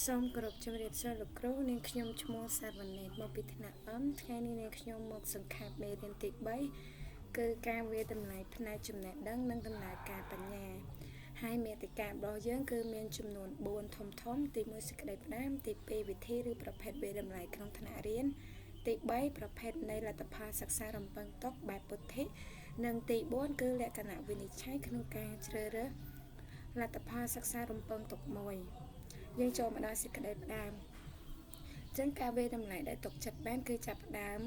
សូមគោរពជំរាបសួរលោកគ្រូនាងខ្ញុំឈ្មោះសាវណ្ណេតមកពីថ្នាក់ថ្ងៃនេះនាងខ្ញុំមកសង្ខេបមេរៀនទី3គឺការវាយតម្លៃផ្នែកចំណេះដឹងនិងដំណើរការបញ្ញាហើយមាតិការបស់យើងគឺមានចំនួន4ធំទី1សេចក្តីផ្ដាំទី2វិធីឬប្រភេទវាយតម្លៃក្នុងថ្នាក់រៀនទី3ប្រភេទនៃលទ្ធផលសិក្សារំពឹងទុកបែបពុទ្ធិនិងទី4គឺលក្ខណៈវិនិច្ឆ័យក្នុងការជ្រើសរើសលទ្ធផលសិក្សារំពឹងទុកមួយយើងចូលមកដល់សេចក្តីផ្ដើមចឹងការវាយតម្លៃដែលទុកចិត្តបានគឺចាប់ផ្ដើម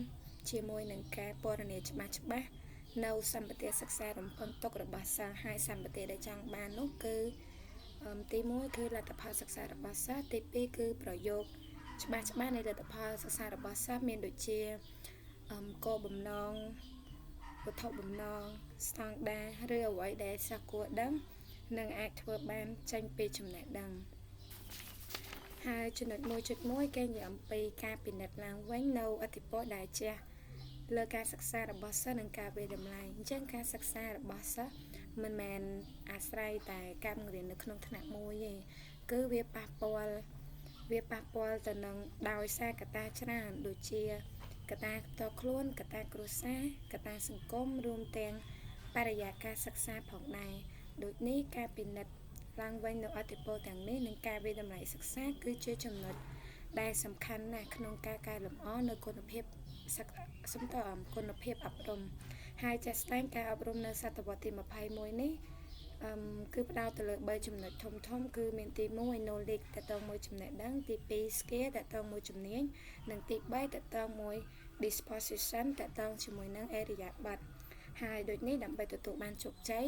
ជាមួយនឹងការពណ៌នាច្បាស់នៅសម្បទាសិក្សារំពឹងទុករបស់សិស្សហើយសម្បទាដែលចង់បាននោះគឺទី1គឺលទ្ធផលសិក្សារបស់សិស្សទី2គឺប្រយោគច្បាស់នៃលទ្ធផលសិក្សារបស់សិស្សមានដូចជាគោលបំណងវត្ថុបំណងស្តង់ដារឬអ្វីដែលសិស្សគួរដឹងនិងអាចធ្វើបានចេញពីចំណេះដឹងហើយចំណុច1.1គេនិយាយអំពីការពិនិត្យឡើងវិញនៅអធិពលដែលជះលើការសិក្សារបស់សិស្សនិងការវាយតម្លៃអញ្ចឹងការសិក្សារបស់សិស្សមិនមែនអាស្រ័យតែការបង្រៀននៅក្នុងថ្នាក់មួយទេគឺវាប៉ះពាល់ទៅនឹងដោយសារកត្តាច្រើនដូចជាកត្តាផ្ទាល់ខ្លួនកត្តាគ្រួសារកត្តាសង្គមរួមទាំងបរិយាកាសសិក្សាផងដែរដូចនេះការពិនិត្យឡើងវិញនៅអធិពលទាំងនេះនិងការវាយតម្លៃសិក្សាគឺជាចំណុចដែលសំខាន់ណាស់ក្នុងការកែលម្អនៅគុណភាពអប់រំហើយចាស់ស្ដែងការអប់រំនៅសតវត្សទី21នេះគឺផ្ដោតទៅលើ3ចំណុចធំគឺមានទី1 knowledge តទៅមួយចំណេះដឹងទី2 skill តទៅមួយជំនាញនិងទី3តទៅមួយ disposition តទៅជាមួយនឹងអរិយាប័ត្រហើយដូចនេះដើម្បីទទួលបានជោគជ័យ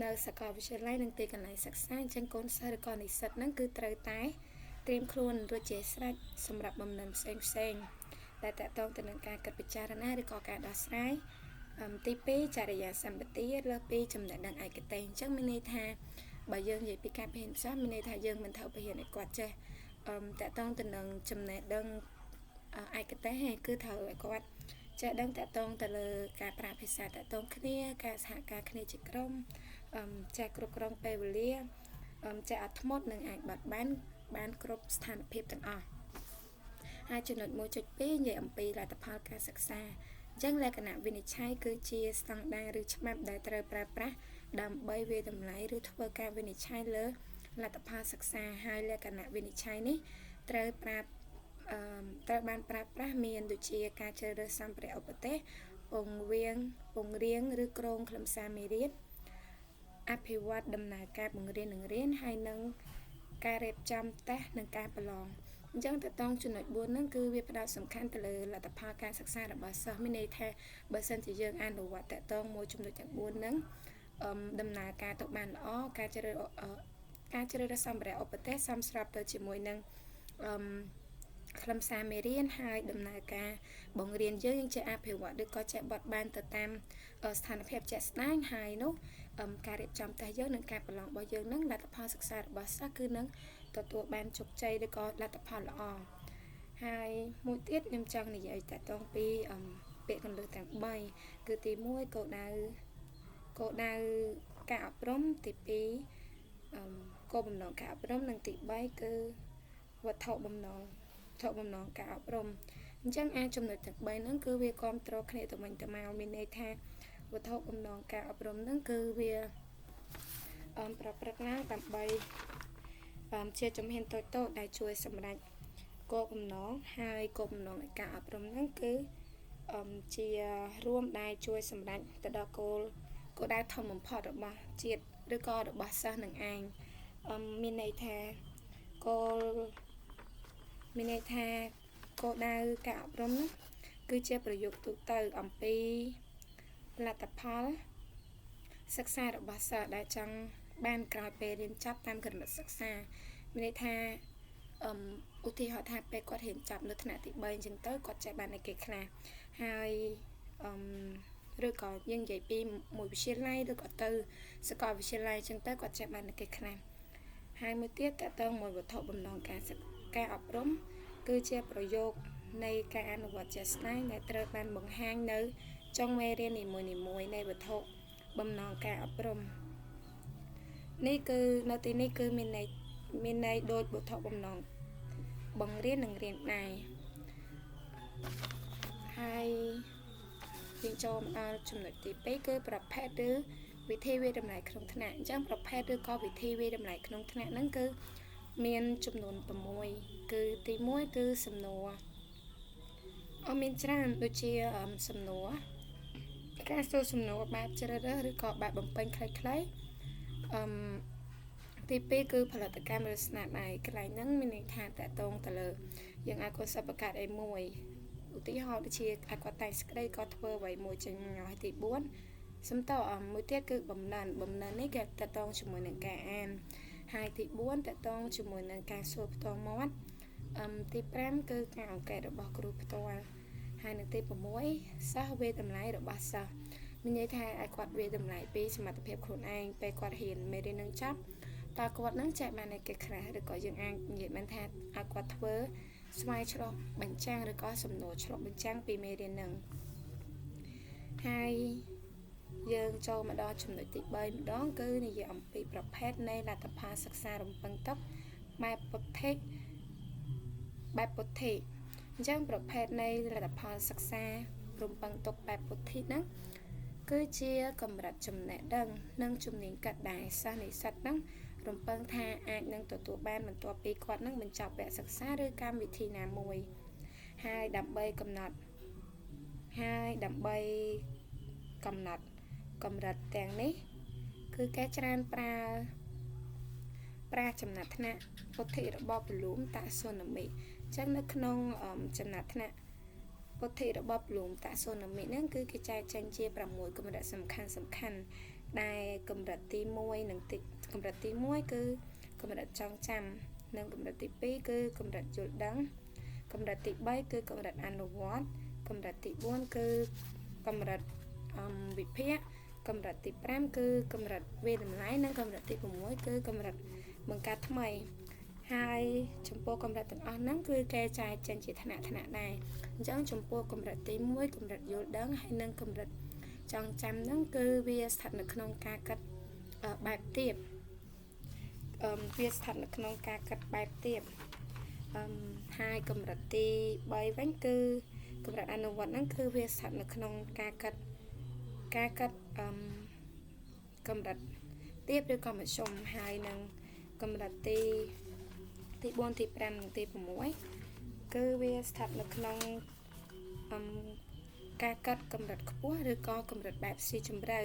នៅសាកលវិទ្យាល័យនិងទីកន្លែងសិក្សាអញ្ចឹងកូនសិស្សឬក៏និស្សិតហ្នឹងគឺត្រូវតែត្រៀមខ្លួនរួចជាស្រេចសម្រាប់បំណិនផ្សេងដែលតកតងទៅនឹងការគិតពិចារណាឬក៏ការដោះស្រាយទី2ចរិយាសម្បទាលើពីចំណេះដឹងឯកទេសអញ្ចឹងមានន័យថាបើយើងនិយាយពីការពហិនសាស្ត្រមានន័យថាយើងមិនត្រូវពហិនឲ្យគាត់ចេះតកតងទៅនឹងចំណេះដឹងឯកទេសគឺត្រូវឲ្យគាត់ចេះដឹងតកតងទៅលើការប្រើភាសាតកតងគ្នាការសហការគ្នាជាក្រុមចេះគ្រប់គ្រងពេលវេលាចេះអត់ធ្មត់និងអាចបត់បានគ្រប់ស្ថានភាពទាំងអស់ហើយចំណុច1.2និយាយអំពីលទ្ធផលការសិក្សាអញ្ចឹងលក្ខណៈវិនិច្ឆ័យគឺជាស្តង់ដារឬច្បាប់ដែលត្រូវប្រើប្រាស់ដើម្បីវាយតម្លៃឬធ្វើការវិនិច្ឆ័យលើលទ្ធផលសិក្សាហើយលក្ខណៈវិនិច្ឆ័យនេះត្រូវបានប្រើប្រាស់មានដូចជាការជ្រើសរើសសម្ភារៈឧបទេសពង្រៀនឬក្រុងខ្លឹមសារមេរៀនអភិវឌ្ឍដំណើរការបង្រៀននិងរៀនហើយនឹងការរៀបចំតេស្តនិងការប្រឡងអញ្ចឹងតើតងចំណុច4ហ្នឹងគឺវាផ្ដោតសំខាន់ទៅលើលទ្ធផលការសិក្សារបស់សិស្សមានន័យថាបើសិនជាយើងអនុវត្តតតងមួយចំណុចទាំង4ហ្នឹងដំណើរការទៅបានល្អការជ្រើសរើសសម្ភារៈឧបទេសសមស្របទៅជាមួយនឹងខ្លឹមសារមេរៀនហើយដំណើរការបង្រៀនយើងចេះអភិវឌ្ឍឬក៏ចេះបត់បែនទៅតាមស្ថានភាពជាក់ស្ដែងហើយនោះការរៀបចំតេស្តយើងនិងការប្រឡងរបស់យើងនឹងលទ្ធផលសិក្សារបស់សិស្សគឺនឹងទទួលបានជោគជ័យឬក៏លទ្ធផលល្អហើយមួយទៀតខ្ញុំចង់និយាយតទៅពីពាក្យគន្លឹះទាំង3គឺទី1គោលដៅការអប់រំទី2គោលបំណងការអប់រំនិងទី3គឺវត្ថុបំណងការអប់រំអញ្ចឹងចំណុចទាំង3ហ្នឹងគឺវាគ្រប់គ្រងគ្នាទៅវិញទៅមកមានន័យថាវត្ថុបំណងការអប់រំហ្នឹងគឺវាប្រព្រឹត្តឡើងដើម្បីជាជំហានតូចៗដែលជួយសម្រេចគោលបំណងហើយគោលបំណងនៃការអប់រំហ្នឹងគឺជារួមដែលជួយសម្រេចទៅដល់គោលដៅធំបំផុតរបស់ជាតិឬក៏របស់សិស្សនឹងឯងមានន័យថាគោលដៅការអប់រំនោះគឺជាប្រយោគទូទៅអំពីលទ្ធផលសិក្សារបស់សិស្សដែលចង់បានក្រោយពេលរៀនចប់តាមគណិតសិក្សាមានន័យថាឧទាហរណ៍ថាពេលគាត់រៀនចប់នៅថ្នាក់ទី3អញ្ចឹងទៅគាត់ចេះបានអីគេខ្លះហើយឬក៏យើងនិយាយពីមួយវិទ្យាល័យឬក៏ទៅសាកលវិទ្យាល័យអញ្ចឹងទៅគាត់ចេះបានអីគេខ្លះហើយមួយទៀតតទៅមួយវត្ថុបំណងការអប់រំគឺជាប្រយោគនៃការអនុវត្តជាក់ស្ដែងដែលត្រូវបានបង្ហាញនៅចុងមេរៀននីមួយៗនៃវត្ថុបំណងការអប់រំនេះគឺនៅទីនេះគឺមានន័យ មានន័យដូចវត្ថុបំណងបង្រៀននឹងរៀនដែរហើយយើងចូលមកដល់ចំណុចទី2គឺប្រភេទឬវិធីវាតម្លៃក្នុងថ្នាក់អញ្ចឹងប្រភេទឬក៏វិធីវាតម្លៃក្នុងថ្នាក់ហ្នឹងគឺមានចំនួន6គឺទី1គឺសំណួរមានច្រើនដូចជាសំណួរការសួរសំណួរបែបជ្រើសរើសឬក៏បែបបំពេញខ្លីៗទី2គឺផលិតកម្មឬស្នាដៃកន្លែងហ្នឹងមានន័យថាតកតងទៅលើយើងអាចគាត់សិបបង្កើតអីមួយឧទាហរណ៍ដូចជាអាចគាត់តែងស្ក្តីគាត់ធ្វើអ្វីមួយចេញហើយទី4សំតមួយទៀតគឺបំណិននេះគេតកតងជាមួយនឹងការអានហើយទី4តកតងជាមួយនឹងការសួរផ្ទាល់មាត់ទី5គឺការអង្កេតរបស់គ្រូផ្ទាល់ហើយនៅទី6សិស្សវាតម្លៃរបស់សិស្សមានន័យថាឲ្យគាត់វាតម្លៃពីសមត្ថភាពខ្លួនឯងពេលគាត់រៀនមេរៀននឹងចប់តើគាត់នឹងចេះបានឯកខ្លះឬក៏យើងអាចនិយាយបានថាឲ្យគាត់ធ្វើស្វ័យឆ្លោះបញ្ចាំងឬក៏សំណួរឆ្លោះបញ្ចាំងពីមេរៀននឹងហើយយើងចូលមកដល់ចំណុចទី3ម្ដងគឺនិយាយអំពីប្រភេទនៃលទ្ធផលសិក្សារំពឹងទុកបែបពុទ្ធិអញ្ចឹងប្រភេទនៃលទ្ធផលសិក្សារំពឹងទុកបែបពុទ្ធិហ្នឹងគឺជាកម្រិតចំណេះដឹងនិងជំនាញកាត់ដែលសិស្សនិស្សិតហ្នឹងរំពឹងថាអាចនឹងទទួលបានបន្ទាប់ពីគាត់នឹងបញ្ចប់វគ្គសិក្សាឬកម្មវិធីណាមួយហើយដើម្បីកំណត់កម្រិតទាំងនេះគឺគេច្រើនប្រើចំណាត់ថ្នាក់ពុទ្ធិរបស់ពលូមតាសូណាមីអញ្ចឹងនៅក្នុងចំណាត់ថ្នាក់ពុទ្ធិរបស់ពលូមតាសូណាមីហ្នឹងគឺគេចែកចេញជា6កម្រិតសំខាន់ដែលកម្រិតទី1និងកម្រិតទី1គឺកម្រិតចងចាំនិងកម្រិតទី2គឺកម្រិតយល់ដឹងកម្រិតទី3គឺកម្រិតអនុវត្តកម្រិតទី4គឺកម្រិតវិភាគកម្រិតទី5គឺកម្រិតវាតម្លៃនិងកម្រិតទី6គឺកម្រិតបង្កើតថ្មីហើយចំពោះកម្រិតទាំងអស់ហ្នឹងគឺគេចែកចេញជាថ្នាក់ដែរអញ្ចឹងចំពោះកម្រិតទី1កម្រិតយល់ដឹងហើយនិងកម្រិតចងចាំហ្នឹងគឺវាស្ថិតនៅក្នុងការកាត់បែបទៀតហើយកម្រិតទី3វិញគឺកម្រិតអនុវត្តហ្នឹងគឺវាស្ថិតនៅក្នុងការកាត់កម្រិតទៀតឬក៏មធ្យមហើយនឹងកម្រិតទី4ទី5និងទី6គឺវាស្ថិតនៅក្នុងការកាត់កម្រិតខ្ពស់ឬក៏កម្រិតបែបស៊ីជម្រៅ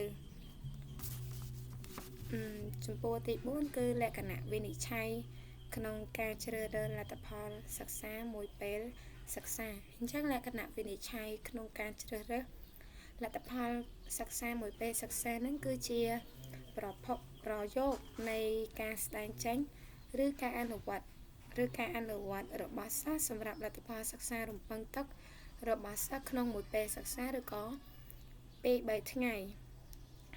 ចំពោះទី4គឺលក្ខណៈវិនិច្ឆ័យក្នុងការជ្រើសរើសលទ្ធផលសិក្សាមួយពេលសិក្សាអញ្ចឹងលក្ខណៈវិនិច្ឆ័យក្នុងការជ្រើសរើសលទ្ធផលសិក្សាមួយពេលសិក្សាហ្នឹងគឺជាប្រយោគនៃការស្ដែងចេញឬការអនុវត្តរបស់សិស្សសម្រាប់លទ្ធផលសិក្សារំពឹងទុករបស់សិស្សក្នុងមួយពេលសិក្សាឬក៏2-3ថ្ងៃ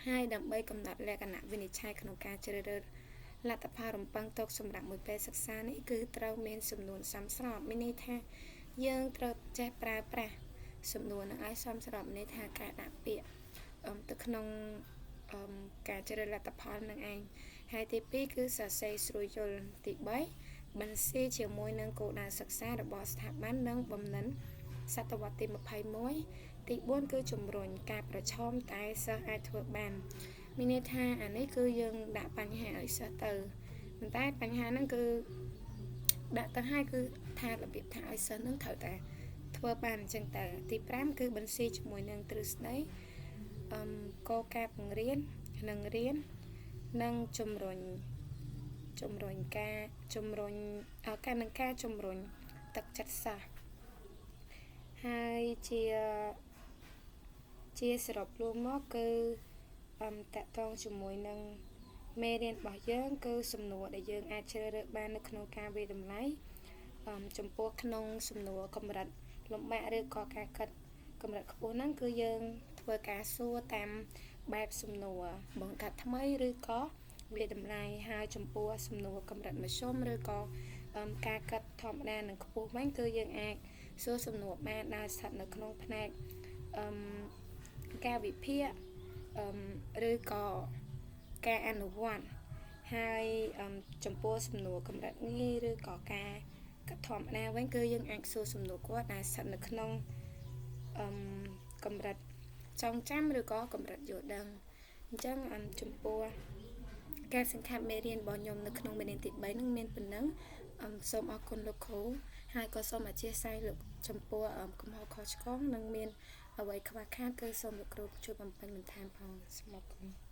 ហើយដើម្បីកំណត់លក្ខណៈវិនិច្ឆ័យក្នុងការជ្រើសរើសលទ្ធផលរំពឹងទុកសម្រាប់មួយពេលសិក្សានេះគឺត្រូវមានសំណួរសមស្របមានន័យថាយើងត្រូវចេះប្រើប្រាស់សំណួរនឹងឲ្យសមស្របមានន័យថាការដាក់ពាក្យទៅក្នុងការជ្រើសលទ្ធផលនឹងឯងហើយទី2គឺសរសេរស្រួលយល់ទី3បន្ស៊ីជាមួយនឹងគោលដៅសិក្សារបស់ស្ថាប័ននិងបំណិនសតវត្សទី21ទី4គឺជំរុញការប្រឈមតែសិស្សអាចធ្វើបានមានន័យថាអានេះគឺយើងដាក់បញ្ហាឲ្យសិស្សទៅប៉ុន្តែបញ្ហាហ្នឹងគឺដាក់ទៅឲ្យគឺថារបៀបថាឲ្យសិស្សហ្នឹងត្រូវតែធ្វើបានអញ្ចឹងទៅទី5គឺបន្ស៊ីជាមួយនឹងទ្រឹស្ដីគោលការណ៍បង្រៀននិងរៀននិងជំរុញការជំរុញទឹកចិត្តសិស្សហើយជាសរុបរួមមកគឺតកតងជាមួយនឹងមេរៀនរបស់យើងគឺសំណួរដែលយើងអាចជ្រើសរើសបាននៅក្នុងការវិតម្លៃចំពោះក្នុងសំណួរកម្រិតលំបាកឬក៏ការកាត់កម្រិតខ្ពស់ហ្នឹងគឺយើងធ្វើការសួរតាមបែបសំណួរបង្កើតថ្មីឬក៏វាតម្លៃហើយចំពោះសំណួរកម្រិតមធ្យមឬក៏ការកាត់ធម្មតានិងខ្ពស់វិញគឺយើងអាចសួរសំណួរបានដែលស្ថិតនៅក្នុងផ្នែកការវិភាគឬក៏ការអនុវត្ត ហើយចំពោះសំណួរកម្រិតងាយឬក៏ការកាត់ធម្មតាវិញគឺយើងអាចសួរសំណួរគាត់ដែលស្ថិតនៅក្នុងកម្រិតចងចាំឬក៏កម្រិតយល់ដឹងអញ្ចឹងចំពោះការសង្ខេបមេរៀនរបស់ខ្ញុំនៅក្នុងមេរៀនទី3នឹងមានប៉ុណ្ណឹងសូមអរគុណលោកគ្រូហើយក៏សូមអធិស្ឋានលោកចំពោះកំហុសខុសឆ្គងនិងមានអ្វីខ្វះខាតគឺសូមលោកគ្រូជួយបំពេញបន្ថែមផងសូមអរគុណ